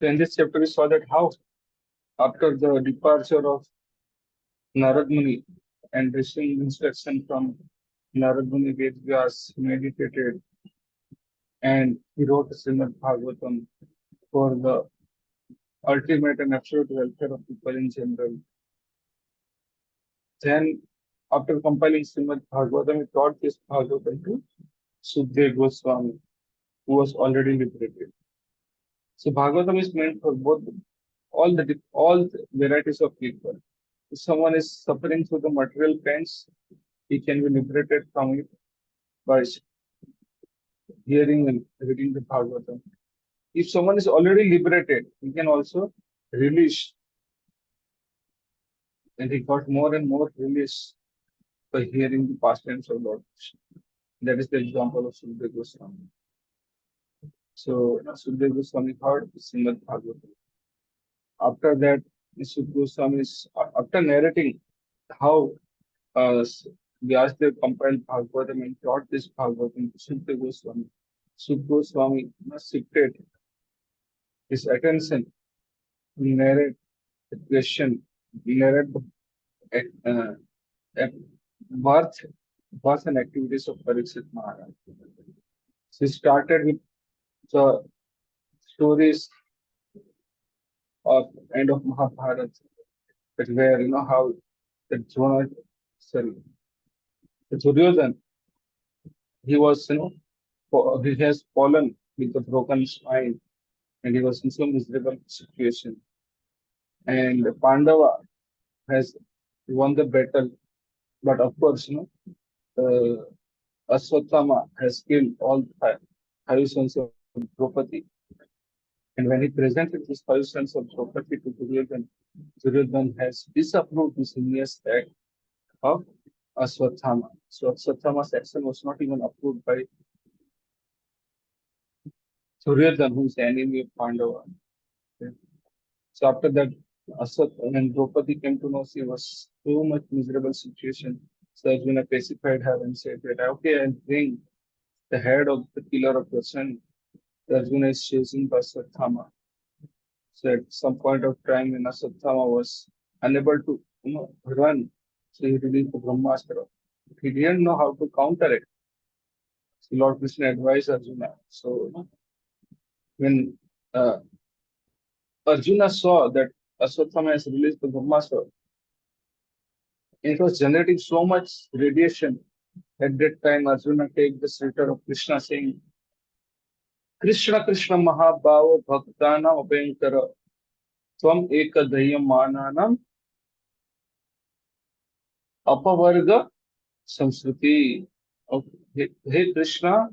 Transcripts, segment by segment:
So in this chapter, we saw that how after the departure of Narad Muni and receiving instruction from Narad Muni, Vyas meditated and he wrote Srimad Bhagavatam for the ultimate and absolute welfare of people in general. Then, after compiling Srimad Bhagavatam, he taught this Bhagavatam to Sukadeva Goswami, who was already liberated. So Bhagavatam is meant for both all the varieties of people. If someone is suffering through the material pains, he can be liberated from it by hearing and reading the Bhagavatam. If someone is already liberated, he can also release, and he got more and more release by hearing the past tense of Lord Krishna. That is the example of Sukadeva Goswami. So Sukadeva Goswami heard Srimad Bhagavatam. After that, Sukadeva Goswami is after narrating how uh, Vyasdev compiled Bhagavatam and taught this Bhagavatam to Sukadeva Goswami. Sukadeva Goswami shifted his attention to narrate the question, narrate the birth, birth and activities of Parikshit Maharaj. So he started with the stories of end of Mahabharata, that where how the Drona, sorry, the Duryodhan, he was he has fallen with a broken spine and he was in some miserable situation. And Pandava has won the battle, but of course, Asvatthama has killed all five sons of Draupadi. And when he presented these five sons of Draupadi to Duryodhan, Duryodhan has disapproved this heinous act of Asvatthama. So Asvatthama's action was not even approved by Duryodhan, who is the enemy of Pandava. Okay. So after that, when Draupadi came to know she was so much miserable situation, so Arjuna pacified her and said that okay, I'll bring the head of the killer of your son. Arjuna is chasing Asvatthama. So at some point of time when Asvatthama was unable to run, so he released the Brahmastra. He didn't know how to counter it. So Lord Krishna advised Arjuna. So when uh, Arjuna saw that Asvatthama has released the Brahmastra, it was generating so much radiation. At that time, Arjuna take the shelter of Krishna, saying, Krishna Krishna Mahabhava Bhaktanam Abhayankara Tvam Ekadhyam Mananam Apavarga Samskriti. Okay. Hey Krishna,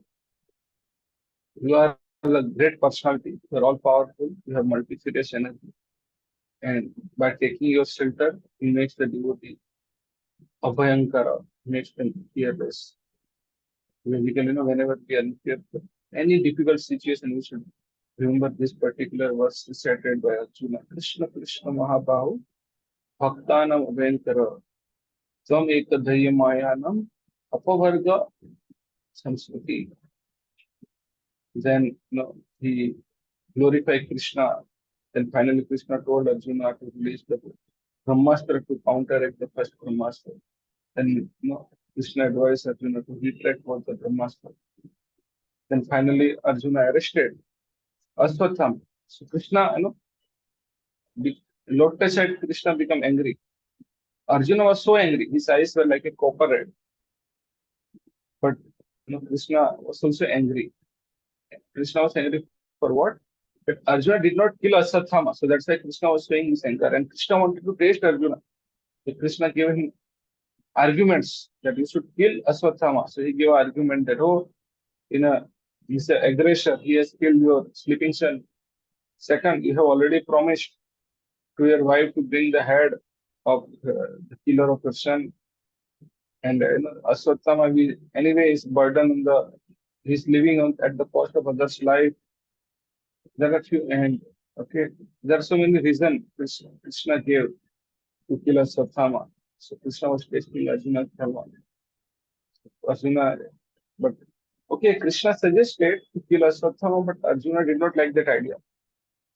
you are a great personality. You are all powerful. You have multifarious energy. And by taking your shelter, you makes the devotee Abhayankara, makes them fearless. Basically, whenever we are in fear, any difficult situation, we should remember this particular verse recited by Arjuna. Krishna Krishna Mahabahu Bhaktanam Abhayankara Tvam Ekadhyam Mayanam Apavarga Samskriti. Then he glorified Krishna. Then finally Krishna told Arjuna to release the Brahmastra to counteract the first Brahmastra. Then Krishna advised Arjuna to retract what the Brahmastra. Then finally Arjuna arrested Aswatham. So Krishna, Lotus said Krishna become angry. Arjuna was so angry, his eyes were like a copper red. But Krishna was also angry. Krishna was angry for what? But Arjuna did not kill Aswathama. So that's why Krishna was showing his anger. And Krishna wanted to taste Arjuna. So Krishna gave him arguments that you should kill Aswathama. So he gave an argument that, he's an aggressor. He has killed your sleeping son. Second, you have already promised to your wife to bring the head of the killer of your son. And Aswathama, anyway, is burden on he's living at the cost of others' life. There are few, and okay, there are so many reasons Krishna gave to kill Aswathama. So Krishna was tasting Arjuna's dharma. Arjuna, but okay, Krishna suggested to kill Aswathama, but Arjuna did not like that idea.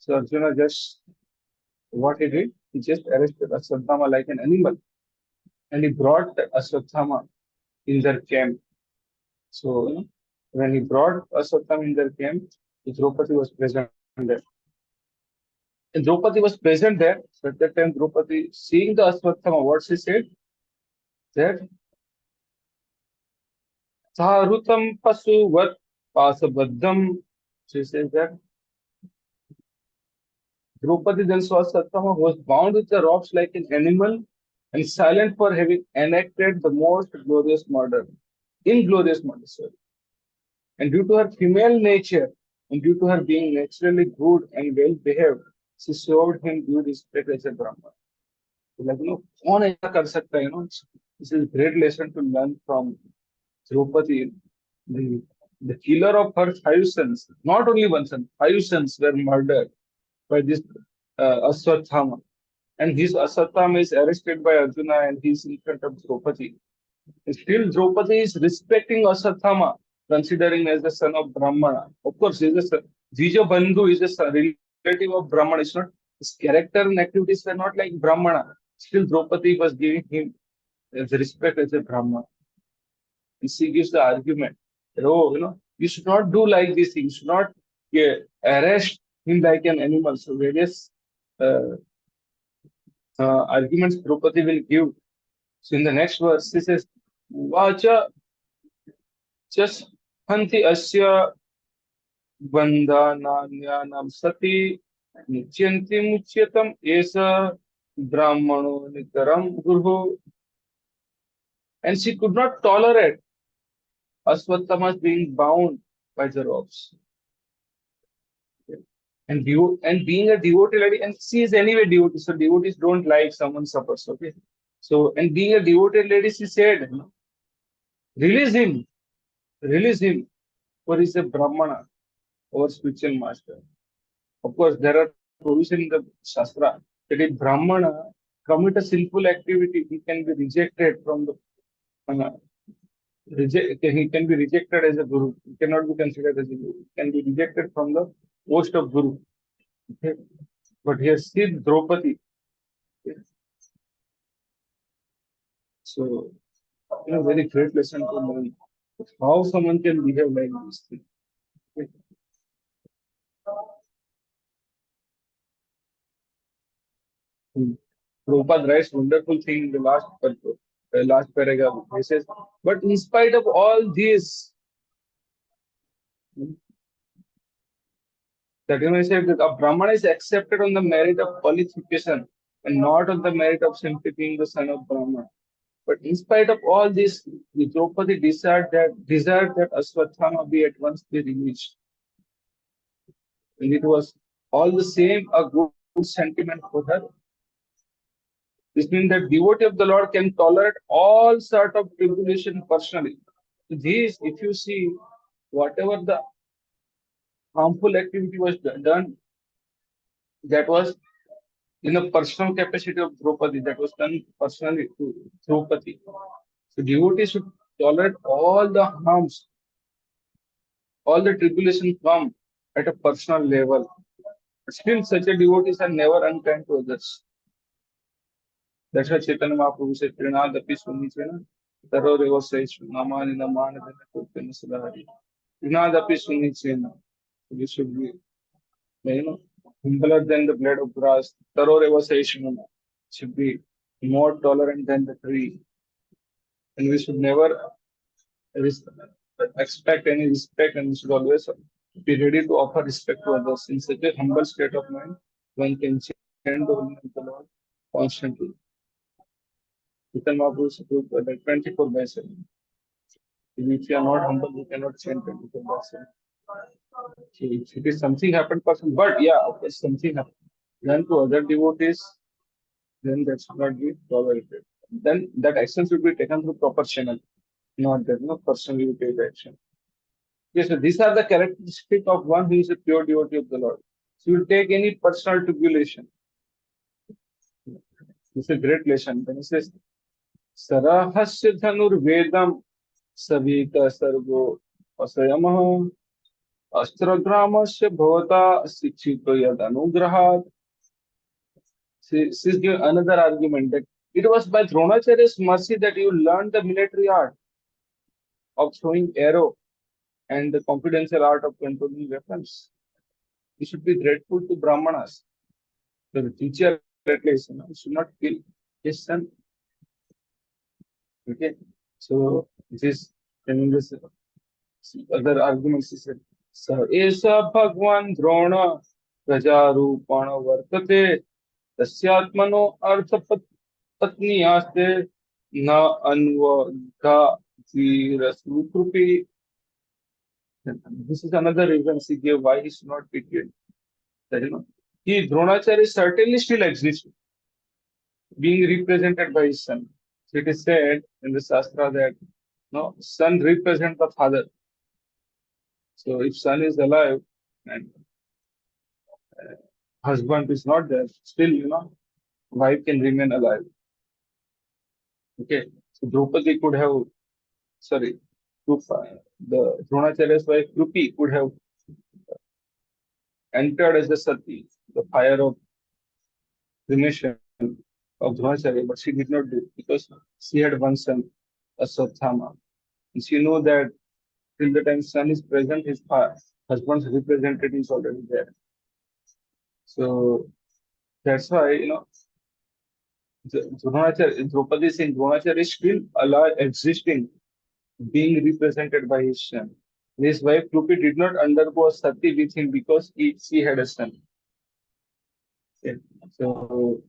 So Arjuna just, what he did, he just arrested Asvatthama like an animal, and he brought Asvatthama in their camp. So, when he brought Asvatthama in their camp, Draupadi was present there. And Draupadi was present there. So at that time, Draupadi, seeing the Asvatthama, what she said, that Sarutam Pasuvat Pasabaddham. She says that Draupadi then saw Asvatthama who was bound with the ropes like an animal and silent for having enacted the most glorious murder. Inglorious murder, sorry. And due to her female nature, and due to her being naturally good and well behaved, she showed him due respect as a Brahman. Like, कौन ऐसा कर सकता है, this is a great lesson to learn from Draupadi. The killer of her five sons, not only one son, five sons were murdered by this Aswathama. And his Aswathama is arrested by Arjuna and he is in front of Draupadi. Still, Draupadi is respecting Aswathama, considering as the son of Brahmana. Of course, he is a son. Vija Bandhu is a relative of Brahmana. It's not, his character and activities were not like Brahmana. Still, Draupadi was giving him as respect as a Brahmana. And she gives the argument that, oh, you should not do like this. You should not arrest him like an animal. So, various uh, arguments Draupadi will give. So, in the next verse, she says, Vacha just hanti asya bandhananyanam sati mucyanti mucyatam esa brahmano nikaram guru. And she could not tolerate Asvatthama being bound by the ropes. And being a devotee lady, and she is anyway devotee, so devotees don't like someone suffers. Okay. So, and being a devotee lady, she said, release him, release him, for he is a Brahmana, our spiritual master. Of course, there are provisions in the Shastra that if Brahmana commit a sinful activity, he can be rejected from the he can be rejected as a guru. He cannot be considered as a guru. He can be rejected from the post of guru. Okay. But here, see Draupadi. Okay. So, very great lesson to learn how someone can behave like this thing. Okay. Prabhupada writes wonderful thing in the last paragraph. He says, but in spite of all this, that he said that a Brahmana is accepted on the merit of qualification and not on the merit of simply being the son of Brahman. But in spite of all this, the Draupadi desired that Asvatthama be at once be released. And it was all the same a good sentiment for her. This means that devotee of the Lord can tolerate all sort of tribulation personally. This, if you see, whatever the harmful activity was done, that was in a personal capacity of Draupadi, that was done personally to Draupadi. So devotee should tolerate all the harms, all the tribulation come at a personal level. But still, such a devotees are never unkind to others. That's why Chaitanya Mahaprabhu said, Trinadapi Sunichena, Taroreva says, Namani Namana Kurtana Sadhari. Trinadapi Sunichena. We should be, humbler than the blade of grass. Taroreva says, should be more tolerant than the tree. And we should never expect any respect, and we should always be ready to offer respect to others. In such a humble state of mind, one can chant the holy name of the Lord constantly. Chaitanya Mahaprabhu said, 24/7. If you are not humble, you cannot chant 24/7. If it is something happened person, but yeah, of course, something happened. Then to other devotees, then that should not be tolerated. Then that action should be taken through proper channel, not that personally you take action. Yes, so these are the characteristics of one who is a pure devotee of the Lord. So you will take any personal tribulation. This is a great lesson. Then he says, Sarahasya Dhanur Vedam Savita Sargo Asayamaha Astragramasya bhavata sichito yad anugrahat. She's giving another argument that it was by Dronacharya's mercy that you learned the military art of throwing arrow and the confidential art of controlling weapons. You should be grateful to Brahmanas. The teacher, at least, should not kill his son. Okay. So this telling this other arguments is said. So Esa Bhagwan Drona Prajarupana Vartate Tasyatmano Artha Patni Aste Na Anvaga Virasukrupi. This is another reason she gave why he should not be killed. That he Dronacharya certainly still exists, being represented by his son. So it is said in the Shastra that no son represents the father. So if son is alive and husband is not there, still wife can remain alive. Okay. So Draupadi could have sorry, the Dronacharya's wife Krupi could have entered as the sati, the fire of cremation of Dronacharya, but she did not do it because she had one son, Asvatthama. And she knew that till the time son is present, his husband's representative is already there. So that's why, Draupadi is saying Dronacharya is still alive, existing, being represented by his son. His wife Krupi did not undergo a sati with him because she had a son. Okay. So,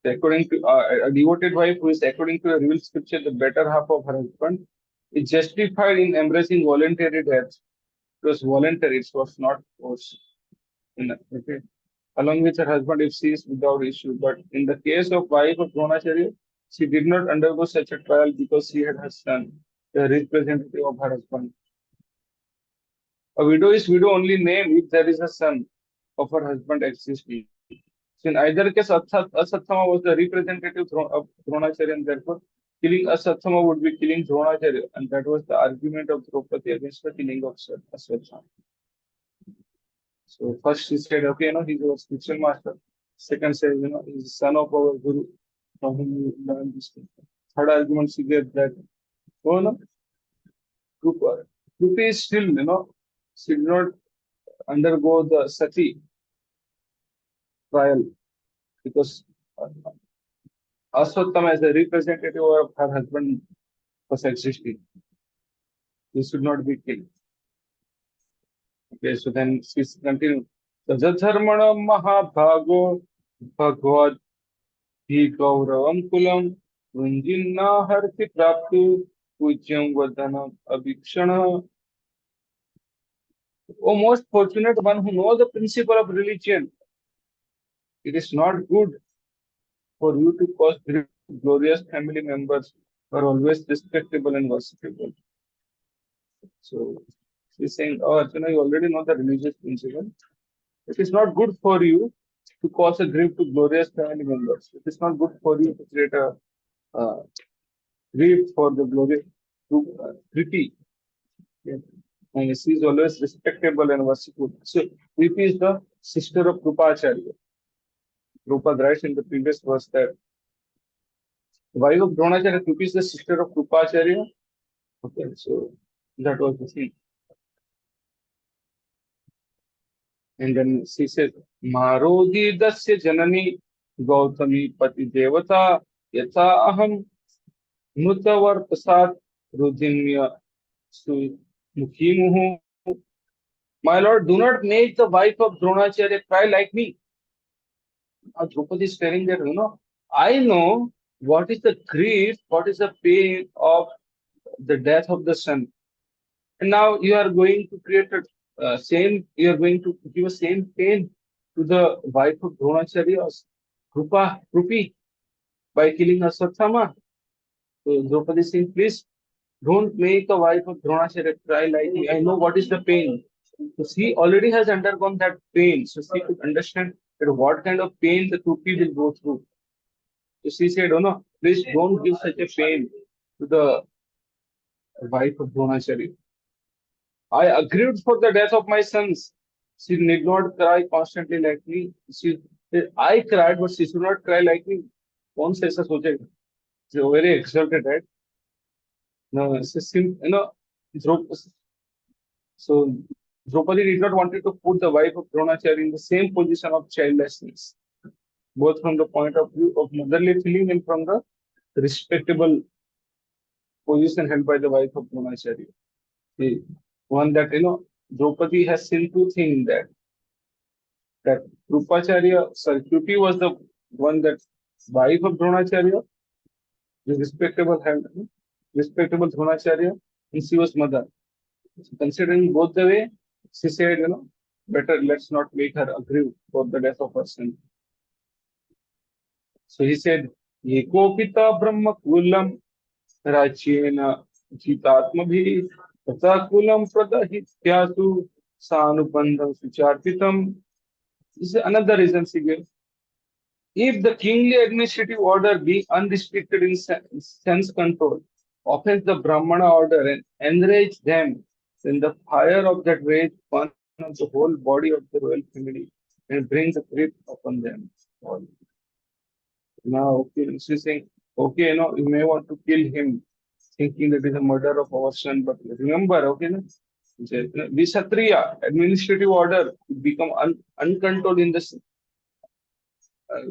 according to a devoted wife who is, according to a revealed scripture, the better half of her husband, is justified in embracing voluntary death. It was voluntary, it was not forced. Okay. Along with her husband if she is without issue. But in the case of wife of Dronacharya, she did not undergo such a trial because she had her son, the representative of her husband. A widow is widow only name if there is a son of her husband existing. So in either case, Asatthama was the representative of Dronacharya, and therefore killing Asatthama would be killing Dronacharya, and that was the argument of Draupadi against the killing of Asatthama. So first she said, okay, he's our spiritual master. Second said, he's the son of our guru, from whom we learn this thing. Third argument she gave that, oh no, Krupa is still, she did not undergo the sati trial because Aswathama as a representative of her husband was existing. He should not be killed. Okay, so then she continued. Tajadharmana Mahabhago Bhagavad Hi Gauravam Kulam Vunjinna Harti Praptu Pujyam Vadanam Abhikshana. O most fortunate one who knows the principle of religion, it is not good for you to cause glorious family members who are always respectable and worshipable. So she's saying, oh, Arjuna, you already know the religious principle. It is not good for you to cause a grief to glorious family members. It is not good for you to create a grief for the glorious Kriti. Yeah. And she is always respectable and worshipful. So Kriti is the sister of Krupacharya. Drupad writes in the previous verse that the wife of Dronacharya, Kriti is the sister of Krupacharya. Okay, so that was the thing. And then she says, Marodi dasya janani Gautami pati devata yata aham nutavar prasad rudimya mukhimuhu. My lord, do not make the wife of Dronacharya cry like me. Draupadi is telling that, I know what is the grief, what is the pain of the death of the son. And now you are going to create you are going to give a same pain to the wife of Dronacharya, Krupi, by killing Aswathama. So Draupadi is saying, please don't make a wife of Dronacharya cry like me. I know what is the pain. So she already has undergone that pain. So she could understand that what kind of pain the Krupi will go through. So she said, oh no, please don't give such a pain to the wife of Dronacharya. I agreed for the death of my sons. She need not cry constantly like me. I cried, but she should not cry like me. कौन सा ऐसा सोचेगा? So very exalted, right? No, so Draupadi did not wanted to put the wife of Dronacharya in the same position of childlessness, both from the point of view of motherly feeling and from the respectable position held by the wife of Dronacharya. The one that Draupadi has seen two things that Drupacharya, sorry, Tuti was the one that wife of Dronacharya, the respectable Dronacharya, and she was mother. So considering both the way, she said, better let's not make her agree for the death of her son. So he said, Ekopita Brahma Kulam Rachena Jitatmabhi Tata Kulam Pradahityasu Sanupandam Sucharpitam. This is another reason she gave. If the kingly administrative order be unrestricted in sense control, offends the Brahmana order and enrage them, then the fire of that rage burns the whole body of the royal family and brings a grip upon them all. Now, okay, she's saying, okay, you may want to kill him, thinking that is a murder of our son, but remember, okay, no? This Kshatriya administrative order become uncontrolled in this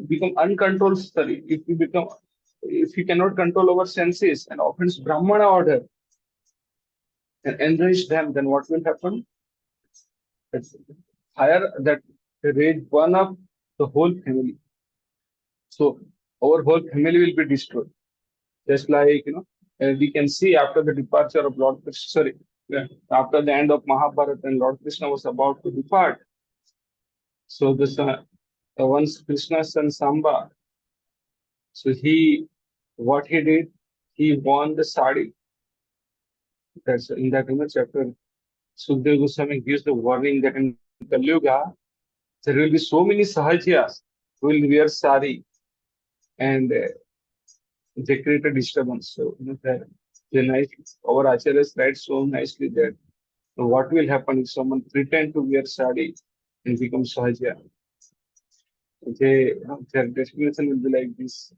become uncontrolled study. If we cannot control our senses and offends Brahmana order and enrich them, then what will happen? It's fire that rage burn up the whole family. So our whole family will be destroyed. Just like we can see after the departure of Lord Krishna, sorry, after the end of Mahabharata and Lord Krishna was about to depart. So this once Krishna's son Samba, so what he did, he won the sari. That's in that chapter. Sukdev Goswami gives the warning that in Kali Yuga there will be so many sahajias who will wear sari and they create a disturbance. So our acharyas write so nicely that what will happen if someone pretend to wear sari and become sahajiya? Their destination will be like this.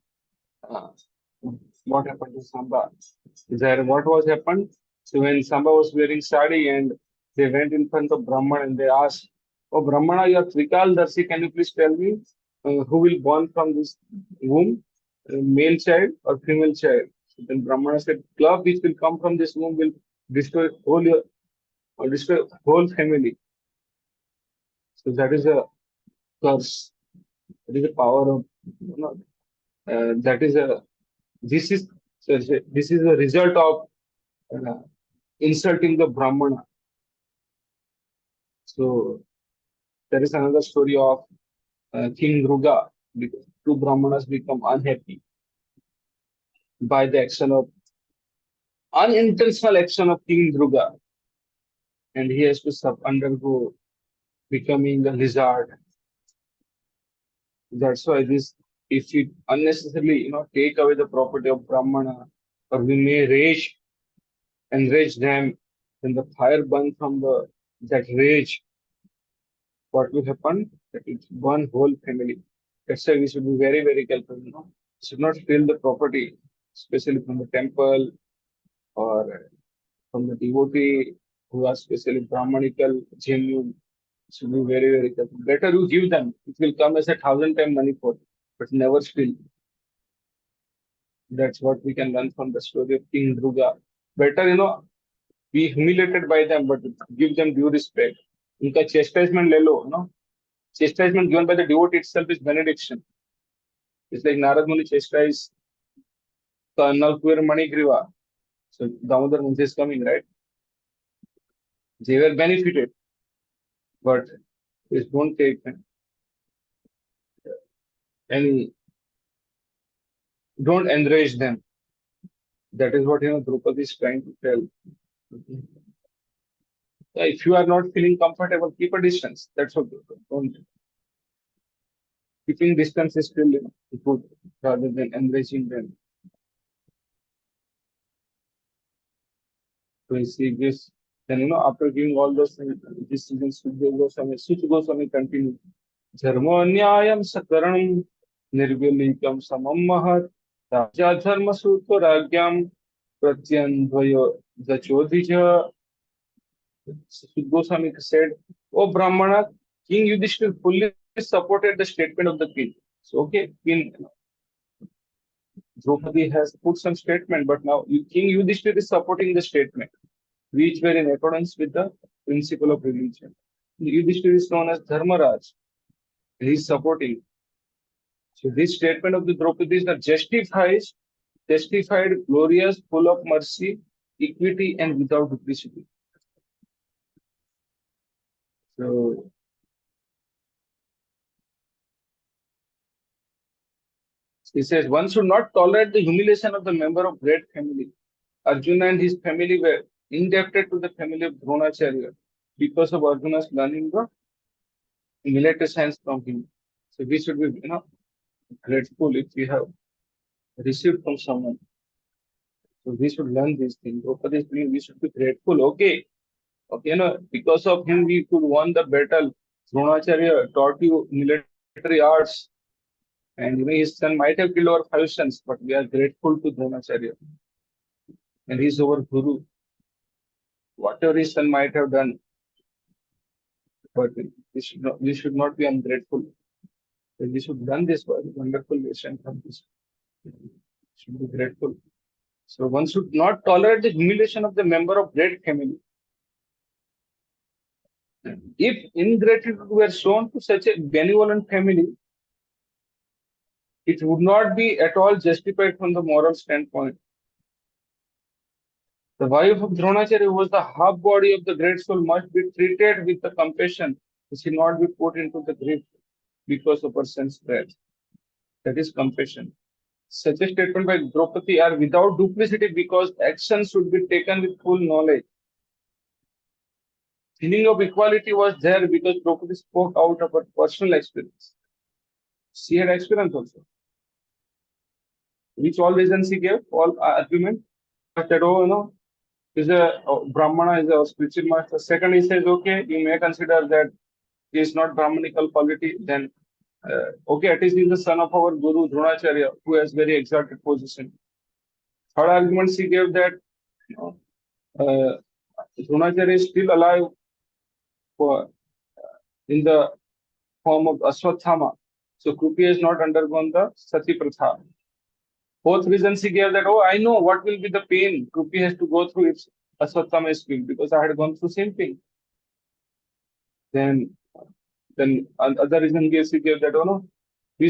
Uh, what happened to Samba? What was happened? So when Samba was wearing sari and they went in front of Brahman and they asked, "Oh Brahmana, you are Trikal Darshi. Can you please tell me who will born from this womb, male child or female child?" So then Brahmana said, "Club which will come from this womb will destroy destroy whole family." So that is a curse. That is the power of that is a this is this is a result of uh, insulting the Brahmana. So there is another story of King Ruga. Two Brahmanas become unhappy by the action of unintentional action of King Druga, and he has to undergo becoming a lizard. That's why this, if we unnecessarily, take away the property of Brahmana, or we may enrage them, then the fire burn from that rage. What will happen? That it burn whole family. That's why we should be very, very careful. We should not steal the property, especially from the temple or from the devotee who are especially Brahmanical, genuine. Should be very, very careful. Better you give them. It will come as 1,000 times money for, but never steal. That's what we can learn from the story of King Druga. Better, be humiliated by them, but give them due respect. उनका chastisement ले लो, chastisement given by the devotee itself is benediction. It's like Narad Muni chastised Nalkuir Manigriva. So Damodar Muni is coming, right? They were benefited, but please don't take any, don't enrage them. That is what Draupadi is trying to tell. Yeah, if you are not feeling comfortable, keep a distance. That's okay. Don't keeping distance is still good rather than enraging them. So he see this. Then after giving all those decisions, Sukha Goswami continued. Dharma nyayam sakaranam nirvilikam samam mahat raja dharma sutra ragyam pratyandvayo dachodija. Sukha Goswami said, "O Brahmana, King Yudhishthira fully supported the statement of the king." So okay, King Draupadi has put some statement, but now King Yudhishthira is supporting the statement, which were in accordance with the principle of religion. Yudhishthira is known as Dharmaraj. He is supporting. So this statement of the Draupadi is that justified, glorious, full of mercy, equity, and without duplicity. So he says one should not tolerate the humiliation of the member of great family. Arjuna and his family were indebted to the family of Dronacharya because of Arjuna's learning the military science from him. So we should be, grateful if we have received from someone. So we should learn these things. Draupadi is saying we should be grateful. Okay, because of him we could won the battle. Dronacharya taught you military arts, and his son might have killed our 5 sons, but we are grateful to Dronacharya, and he's our guru. Whatever his son might have done, but we should not be ungrateful. We should learn this wonderful lesson from this. Should be grateful. So one should not tolerate the humiliation of the member of great family. If ingratitude were shown to such a benevolent family, it would not be at all justified from the moral standpoint. The wife of Dronacharya, who was the half body of the great soul, must be treated with the compassion. She should not be put into the grief because of her son's death. That is compassion. Such a statement by Draupadi are without duplicity because actions should be taken with full knowledge. Feeling of equality was there because Draupadi spoke out of her personal experience. She had experience also. Which all reasons he gave, all argument. That, is a Brahmana is a spiritual master. Second, he says, okay, you may consider that he is not Brahmanical quality. Then, okay, at least he is the son of our Guru Dronacharya, who has very exalted position. Third argument he gave that Dronacharya is still alive for, in the form of Asvatthama. So Krupi has not undergone the Sati Pratha. Fourth reason she gave that, I know what will be the pain Krupi has to go through if Asvatthama is killed because I had gone through same thing. Then other reason she gave that, we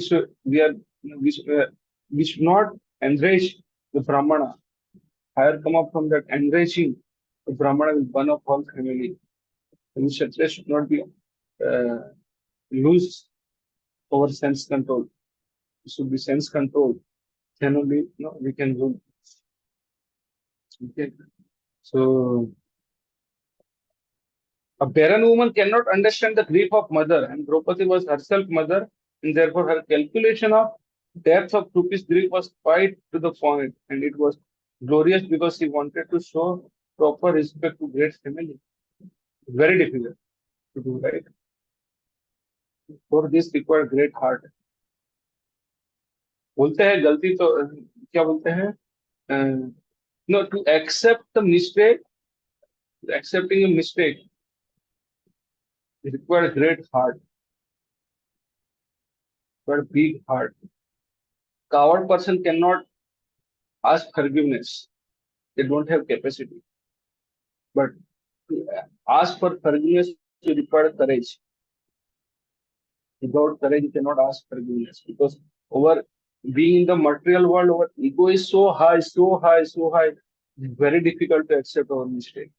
should not enrage the Brahmana. Higher come up from that enraging the Brahmana will burn up whole family. And Kshatriya should not be lose our sense control. It should be sense control. Then only we can rule. Okay. So a barren woman cannot understand the grief of mother, and Draupadi was herself mother, and therefore her calculation of depth of Krupi's grief was quite to the point, and it was glorious because she wanted to show proper respect to great family. Very difficult to do, right? For this required great heart. बोलते हैं गलती तो क्या बोलते हैं no, to accept the mistake, accepting a mistake, it requires great heart, but big heart. Coward person cannot ask forgiveness. They don't have capacity. But to ask for forgiveness, you require courage. Without courage, you cannot ask forgiveness because over being in the material world, our ego is so high, so high, so high. It's very difficult to accept our mistake.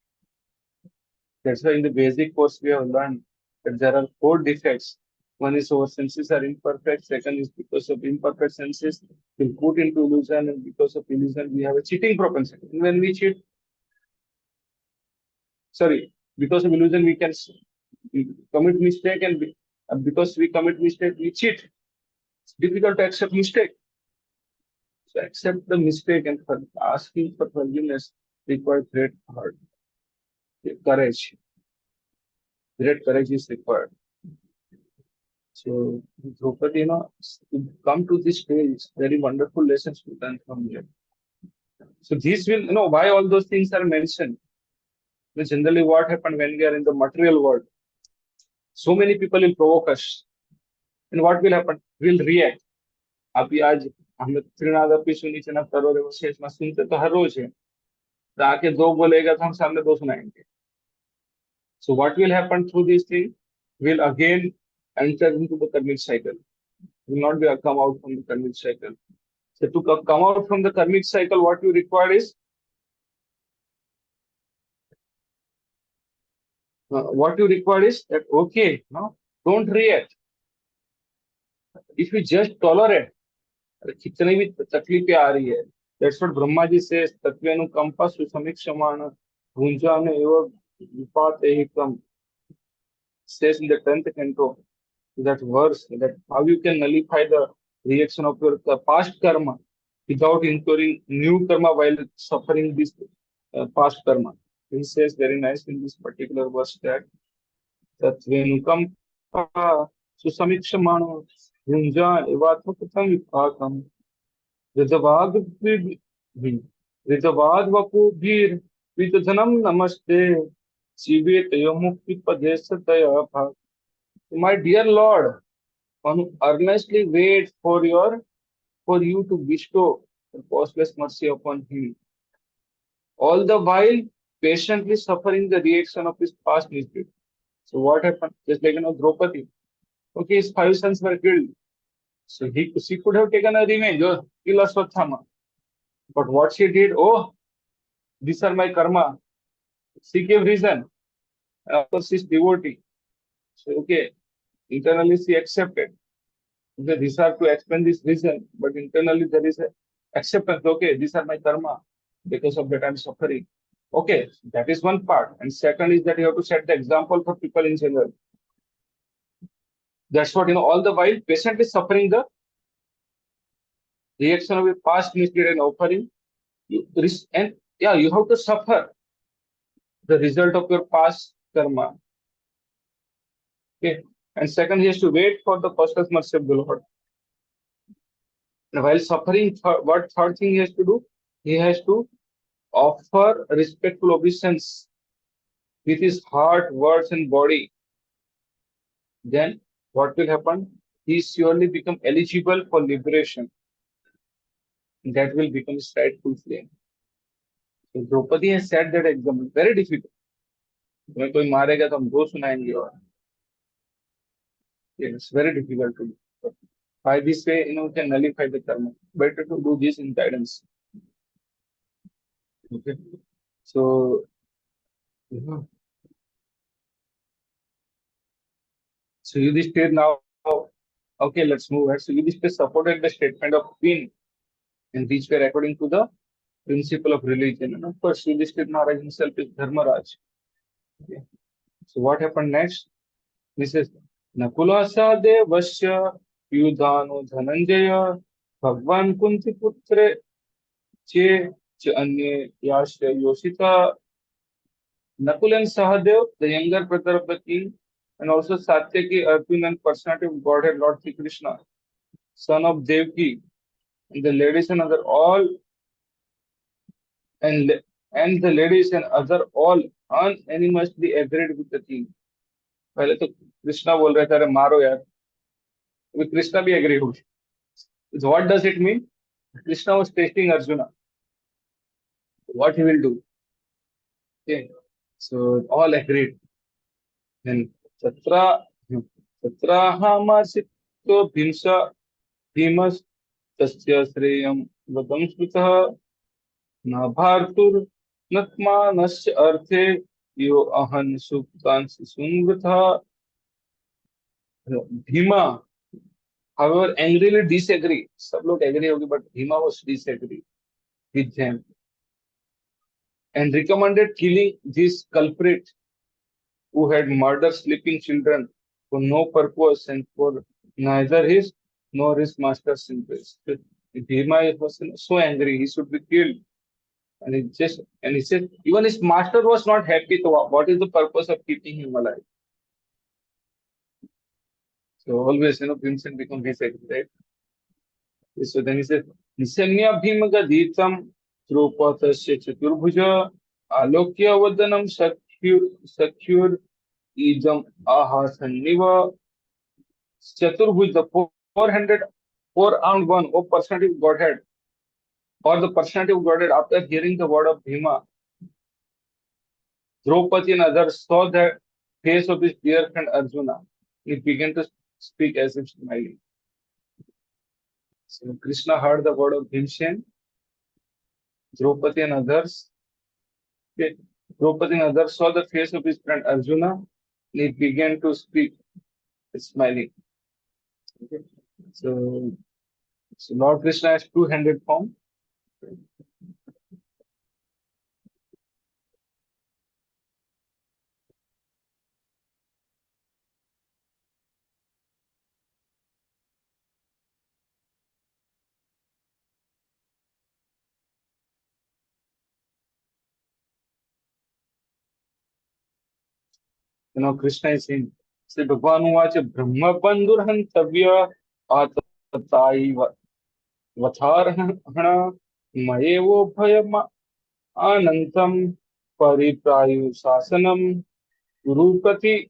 That's why in the basic course we have learned that there are 4 defects. One is our senses are imperfect. Second is because of imperfect senses, we put into illusion, and because of illusion, we have a cheating propensity. And when we cheat, because of illusion, we commit mistake, and because we commit mistake, we cheat. It's difficult to accept mistake. So accept the mistake and asking for forgiveness requires great heart. courage. Great courage is required. So, Draupadi, to come to this stage, very wonderful lessons to learn from here. So, this will, why all those things are mentioned. Generally, what happened when we are in the material world? So many people will provoke us. And what will happen? We'll react. अभी आज हमें त्रिनादपि सुनीचना करोरे विशेष में सुनते तो हर रोज है तो आके दो बोलेगा तो हम सामने दो सुनाएंगे. So what will happen through this thing? We'll again enter into the karmic cycle. Will not be come out from the karmic cycle. So to come out from the karmic cycle, what you require is that okay, no, don't react. If you just tolerate, कितनी भी तकलीफें आ रही है, that's what Brahma ji says. तत्वेनु कंपा सुसमीक्षमाण भुंजाने एवं विपात एकम says in the 10th canto. That verse, that how you can nullify the reaction of your past karma without incurring new karma while suffering this past karma. He says very nice in this particular verse that Venukam Susamikshmano Yunja Evatokam Vipakam Ridavad Vaku Bir Vidhanam Namaste Sivet Yomukti Padesataya. My dear Lord, earnestly wait for you to bestow the causeless mercy upon him, all the while patiently suffering the reaction of his past misdeed. So what happened? Just like Draupadi. Okay, his 5 sons were killed. So she could have taken a revenge or kill Asvatthama. But what she did, these are my karma. She gave reason. Of course, she's devotee. So okay, internally she accepted. Okay, these are to explain this reason, but internally there is a acceptance. Okay, these are my karma. Because of that, I'm suffering. Okay, that is one part. And second is that you have to set the example for people in general. That's what, all the while patiently suffering the reaction of a past misdeed and offering. You have to suffer the result of your past karma. Okay. And second, he has to wait for the causeless mercy of the Lord. And while suffering, what third thing he has to do? He has to offer respectful obeisance with his heart, words, and body. Then what will happen? He surely become eligible for liberation. That will become his rightful flame. So Draupadi has set that example. Very difficult. When कोई मारेगा तो हम दो सुनाएंगे और it's very difficult to do. By this way, we can nullify the karma. Better to do this in guidance. Okay. So, so Yudhishthir now, okay, let's move ahead. So Yudhishthir supported the statement of Queen, and these were according to the principle of religion. And of course, Yudhishthir Maharaj himself is Dharmaraj. Okay. So what happened next? This is Nakulasa Devasya Yudhano Dhananjaya Bhagwan Kunti Putre Che Anye Yashya Yoshita. Nakul and Sahadev, the younger brother of the king, and also Satyaki, Arjuna, and personality of Godhead, Lord Sri Krishna, son of Devki, and the ladies and other all, and the ladies and other all unanimously agreed with the king. पहले तो कृष्णा बोल रहे थे अरे मारो यार, कृष्णा भी agree हो. So what does it mean? Krishna was testing Arjuna. What he will do? Okay, so all agreed. Then Tatra Hamasito Bhimas Tasya Shreyam Vadam Smritah Na Bhartur Natmanasya Arthe Yo Ahan Suktansi Sungvatha. Bhima, however, angrily disagree. सब लोग agree होगी, but Bhima was disagree with them and recommended killing this culprit who had murdered sleeping children for no purpose and for neither his nor his master's interest. Bhima was so angry, he should be killed. And he said, even his master was not happy. So what is the purpose of keeping him alive? So always, Vincent becomes his ex, right? So then he said, Nisanya Bhimagaditam Drupatasya Chaturbhuja Alokya Vadanam Sakyur Idam Aha Sanniva Chaturbhuj, the 400, 4-armed one, or personality of Godhead, or the personality of Godhead, after hearing the word of Bhima, Draupadi and others saw the face of his dear friend Arjuna. He began to speak as if smiling. So Krishna heard the word of Bhimsen, Draupadi and others. Okay, Draupadi and others saw the face of his friend Arjuna. And he began to speak, smiling. Okay. So, Lord Krishna has two-handed form. Krishna is saying, Sri Bhagavan Uvacha Brahma Bandurhantavya Atatai Vatharhana Mayevo Bhayama Anantam Pariprayu Sasanam Gurupati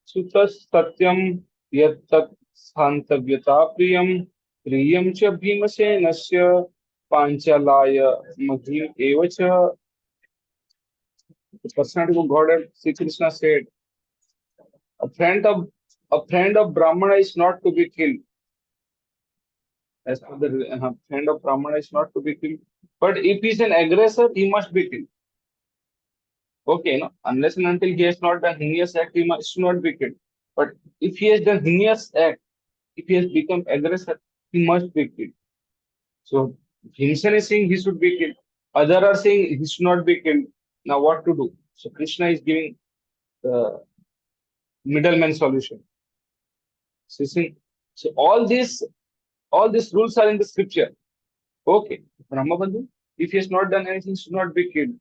Sutas Satyam Yattat Santavyata Priyam Priyam Cha Bhimasenasya Panchalaya Madhim Evacha. The personality of God, Sri Krishna said, a friend of Brahmana is not to be killed. As per the friend of Brahmana is not to be killed. But if he is an aggressor, he must be killed. Okay, no? Unless and until he has not done heinous act, he must not be killed. But if he has done heinous act, if he has become aggressor, he must be killed. So Bhimsen is saying he should be killed. Others are saying he should not be killed. Now what to do? So Krishna is giving the middleman solution. So, so all these rules are in the scripture. Okay, Brahmabandhu, if he has not done anything, he should not be killed.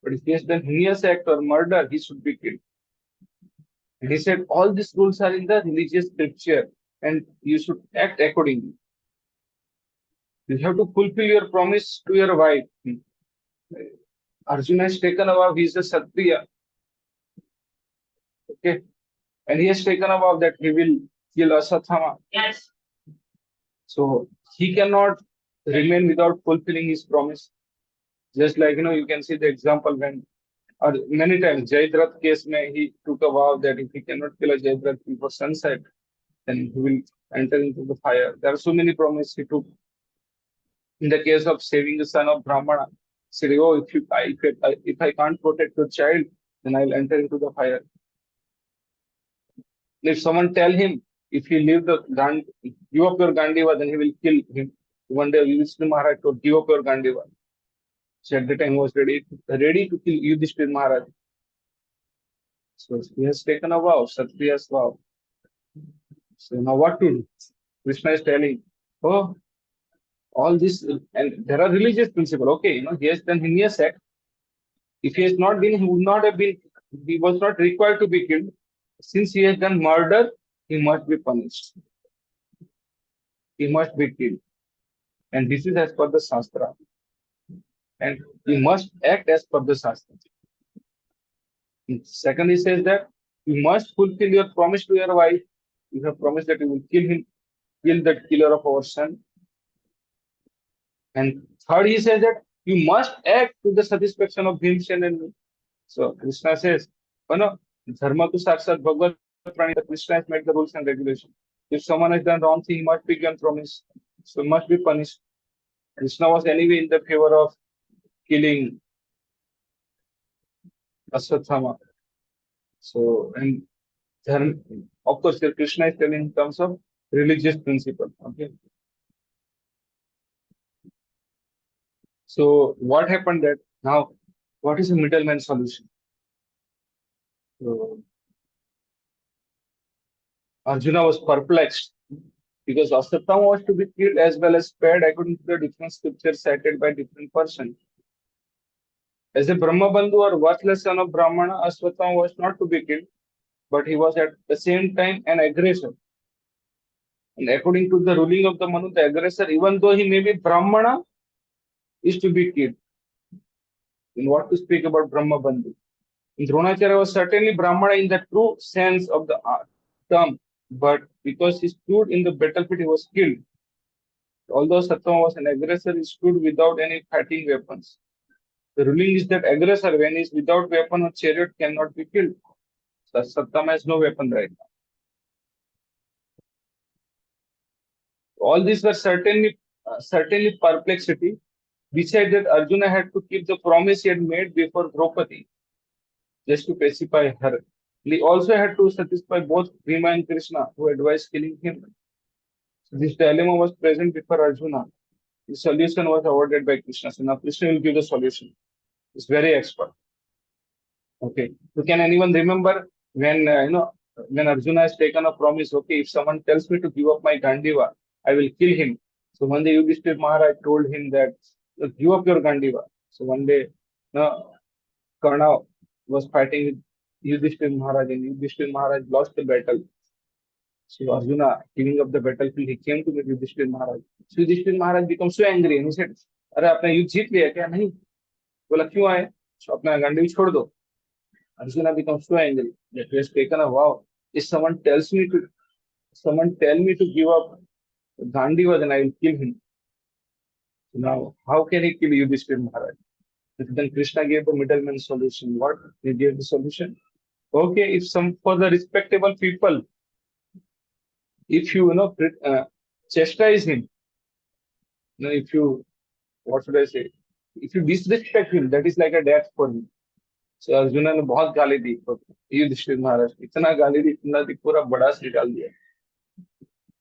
But if he has done heinous act or murder, he should be killed. And he said all these rules are in the religious scripture and you should act accordingly. You have to fulfill your promise to your wife. Arjuna has taken a vow, he is a Kshatriya. Okay. And he has taken a vow that he will kill Asvatthama. Yes. So he cannot remain without fulfilling his promise. Just like, you can see the example when, or many times, Jayadratha case, he took a vow that if he cannot kill a Jayadratha before sunset, then he will enter into the fire. There are so many promises he took. In the case of saving the son of Brahmana, he said, oh, if I can't protect your child, then I'll enter into the fire. If someone tell him, if he leave the give up your Gandiva, then he will kill him. One day, Yudhishthira Maharaj told, give up your Gandiva. So at the time, he was ready to kill Yudhishthira Maharaj. So he has taken a vow, Kshatriya's vow. So now what to do? Krishna is telling, oh, all this, and there are religious principles. Okay, he has done heinous act. If he has not been, he would not have been, he was not required to be killed. Since he has done murder, he must be punished. He must be killed. And this is as per the Shastra. And he must act as per the Shastra. Second, he says that you must fulfill your promise to your wife. You have promised that you will kill that killer of our son. And third, he says that you must act to the satisfaction of Bhimsen and me. So Krishna says, Dharma to Sakshat Bhagavad Prani, Krishna has made the rules and regulations. If someone has done wrong thing, he must be given promise. So he must be punished. Krishna was anyway in the favor of killing Asvatthama. So, and of course, Krishna is telling in terms of religious principle. Okay. So, what happened that now, what is the middleman solution? So, Arjuna was perplexed because Asvatthama was to be killed as well as spared according to the different scriptures cited by different persons. As a Brahmabandhu or worthless son of Brahmana, Asvatthama was not to be killed, but he was at the same time an aggressor. And according to the ruling of the Manu, the aggressor, even though he may be Brahmana, is to be killed. In what to speak about Brahmabandhu? Dronacharya was certainly Brahmana in the true sense of the term, but because he stood in the battlefield, he was killed. Although Satyama was an aggressor, he stood without any fighting weapons. The ruling is that aggressor, when he is without weapon or chariot, cannot be killed. So Satyama has no weapon right now. All these were certainly perplexity. Besides that, Arjuna had to keep the promise he had made before Draupadi, just to pacify her. He also had to satisfy both Bhima and Krishna, who advised killing him. So this dilemma was present before Arjuna. The solution was awarded by Krishna. So now Krishna will give the solution. He's very expert. Okay. So can anyone remember when when Arjuna has taken a promise? Okay, if someone tells me to give up my Gandiva, I will kill him. So one day Yudhishthir Maharaj told him that give up your Gandiva. So one day, Karna was fighting with Yudhishthir Maharaj, and Yudhishthir Maharaj lost the battle. So Arjuna, giving up the battlefield, he came to meet Yudhishthir Maharaj. So Yudhishthir Maharaj became so angry and he said, "अरे आपने युद्ध जीत लिया क्या?" नहीं. बोला क्यों आए? So अपना गांडी छोड़ दो. Arjuna becomes so angry that he has taken a vow. If someone tell me to give up Gandiva, then I will kill him. So now, how can he kill Yudhishthir Maharaj? Then Krishna gave the middleman solution. What? He gave the solution. Okay, if some for the respectable people, if chastise him, if you, what should I say? If you disrespect him, that is like a death for him. So Arjuna ने बहुत गाली दी युधिष्ठिर महाराज, इतना गाली दी, इतना दी, पूरा बड़ास निकाल दिया.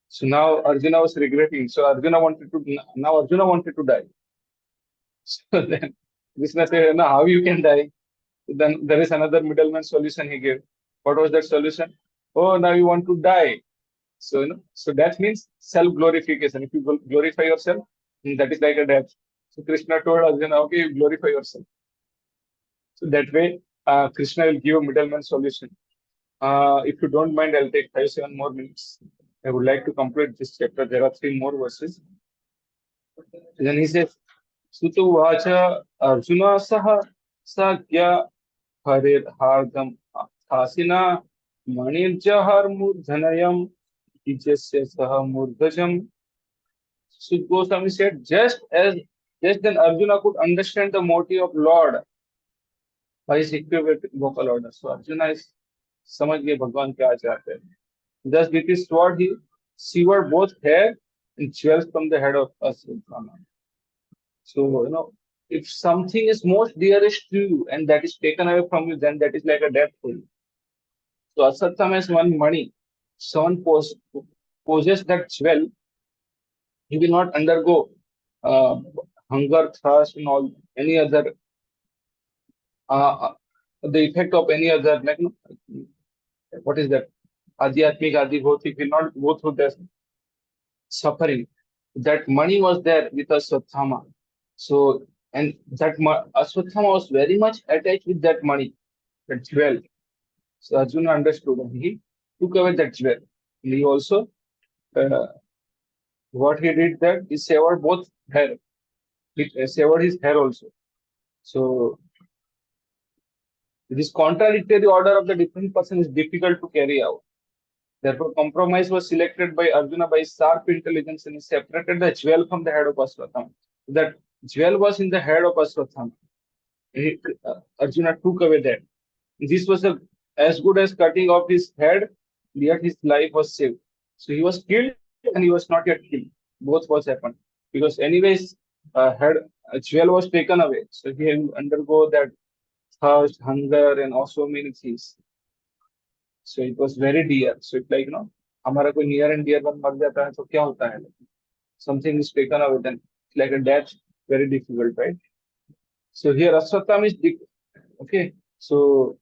So now Arjuna was regretting. So Arjuna wanted to die. So then Krishna said, "No, how you can die?" Then there is another middleman solution he gave. What was that solution? Oh, now you want to die. So so that means self-glorification. If you glorify yourself, that is like a death. So Krishna told Arjuna, okay, you glorify yourself. So that way, Krishna will give a middleman solution. If you don't mind, I'll take 5-7 more minutes. I would like to complete this chapter. There are 3 more verses. Then he says, Sutu Vacha Arjuna Saha Sagya Harir Hardam Asina Manirjahar Murdhanayam Ijasya Saha Murdhajam. Sud Goswami said, just then Arjuna could understand the motive of Lord by his equivalent vocal order. So Arjuna is समझ गए भगवान क्या चाहते हैं. Thus with his sword he severed both hair and jewels from the head of Asvatthama. So if something is most dearest to you and that is taken away from you, then that is like a death for you. So Asvatthama has won money. Someone possesses that jewel, he will not undergo hunger, thirst, and all any other the effect of any other, like what is that? Adhyatmik, Adhibhautik will not go through that suffering. That money was there with Asvatthama. So, and that Asvatthama was very much attached with that money, that jewel. So Arjuna understood and he took away that jewel. And he also, what he did that, he severed both hair. He severed his hair also. So, this contradictory order of the different person is difficult to carry out. Therefore, compromise was selected by Arjuna by sharp intelligence and he separated the jewel from the head of Asvatthama. That jewel was in the head of Asvatthama. Arjuna took away that. This was as good as cutting off his head, yet his life was saved. So he was killed and he was not yet killed. Both was happened. Because anyways, a jewel was taken away. So he had to undergo that thirst, hunger, and also many things. So it was very dear. So it's like, हमारा कोई near and dear one मर जाता है तो क्या होता है? Something is taken away, then it's like a death, very difficult, right? So here Asvatthama is okay. So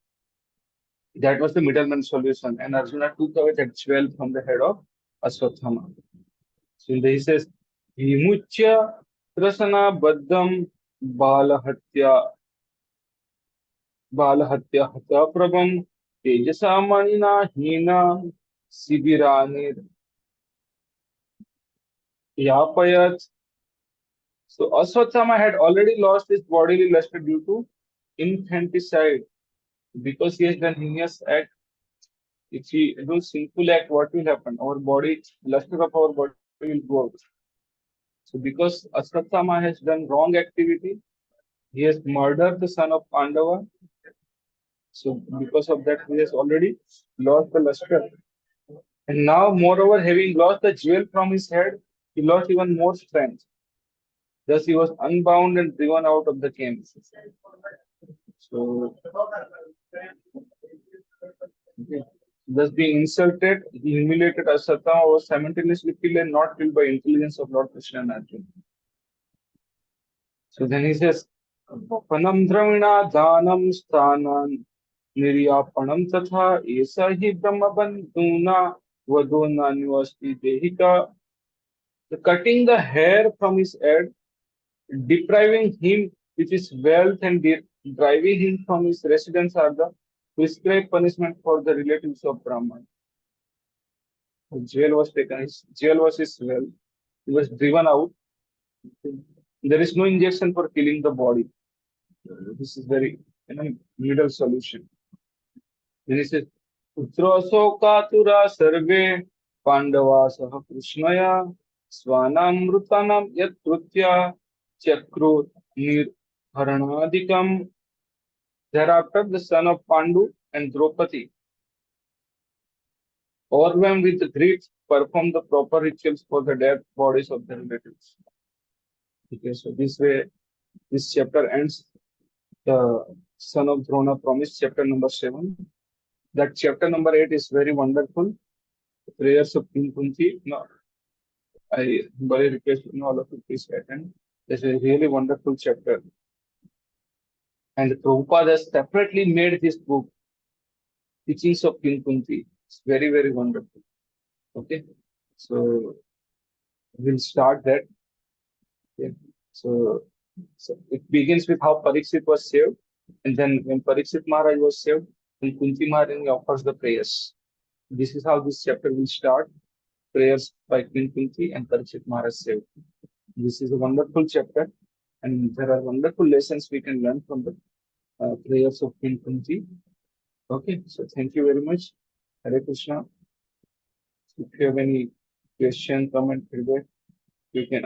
that was the middleman solution, and Arjuna took away that jewel from the head of Asvatthama. So he says, Vimuchya Prasana Baddham Balahatya बालहत्या हत्या प्रभम तेजसा मणिना हीना शिबिरानि यापयत. So Asvatthama had already lost his bodily luster due to infanticide because he has done heinous act. If we do sinful act, what will happen? Our body, luster of our body will go out. So because Asvatthama has done wrong activity, he has murdered the son of Pandava. So because of that, he has already lost the luster. And now, moreover, having lost the jewel from his head, he lost even more strength. Thus, he was unbound and driven out of the camp. So, okay. Thus being insulted, he humiliated Asatthama was simultaneously killed and not killed by intelligence of Lord Krishna and Arjuna. So then he says, Panam dramina dhanam sthanan niryapanam tatha esa hi brahma bandhuna vadona nivasti dehika. So cutting the hair from his head, depriving him with his wealth and driving him from his residence are the prescribed punishment for the relatives of Brahman. Jail was taken. His jail was his wealth. He was driven out. There is no injection for killing the body. This is very middle solution. Then he says, Putroso katura sarve pandava saha krishnaya svanam mrutanam yat krutya chakrut nir haranadikam. Thereafter, the son of Pandu and Draupadi, overwhelmed with grief, performed the proper rituals for the dead bodies of their relatives. Okay, so this way, this chapter ends. The son of Drona promised chapter number 7. That chapter number 8 is very wonderful. The prayers of King Kunti. No, I very request all of you please attend. It's a really wonderful chapter. And Prabhupada has separately made this book, Teachings of King Kunti. It's very, very wonderful. Okay, so we'll start that. Okay. So it begins with how Pariksit was saved, and then when Pariksit Maharaj was saved, then Kunti Maharani offers the prayers. This is how this chapter will start. Prayers by Queen Kunti and Pariksit Maharaj saved. This is a wonderful chapter, and there are wonderful lessons we can learn from the prayers of Queen Kunti. Okay, so thank you very much. Hare Krishna. If you have any question, comment, feedback, you can